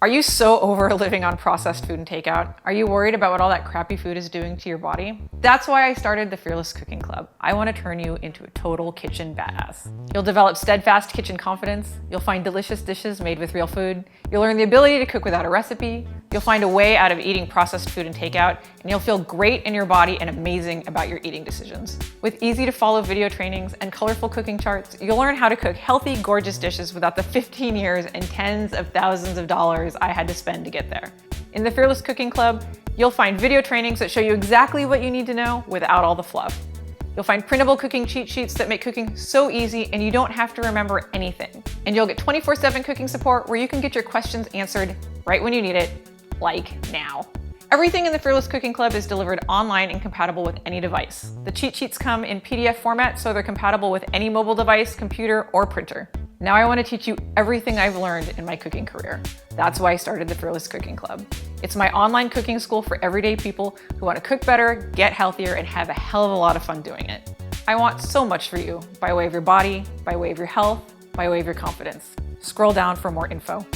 Are you so over living on processed food and takeout? Are you worried about what all that crappy food is doing to your body? That's why I started the Fearless Cooking Club. I want to turn you into a total kitchen badass. You'll develop steadfast kitchen confidence. You'll find delicious dishes made with real food. You'll learn the ability to cook without a recipe. You'll find a way out of eating processed food and takeout, and you'll feel great in your body and amazing about your eating decisions. With easy to follow video trainings and colorful cooking charts, you'll learn how to cook healthy, gorgeous dishes without the 15 years and tens of thousands of dollars I had to spend to get there. In the Fearless Cooking Club, you'll find video trainings that show you exactly what you need to know without all the fluff. You'll find printable cooking cheat sheets that make cooking so easy and you don't have to remember anything. And you'll get 24/7 cooking support where you can get your questions answered right when you need it, like now. Everything in the Fearless Cooking Club is delivered online and compatible with any device. The cheat sheets come in PDF format, so they're compatible with any mobile device, computer, or printer. Now I want to teach you everything I've learned in my cooking career. That's why I started the Fearless Cooking Club. It's my online cooking school for everyday people who want to cook better, get healthier, and have a hell of a lot of fun doing it. I want so much for you, by way of your body, by way of your health, by way of your confidence. Scroll down for more info.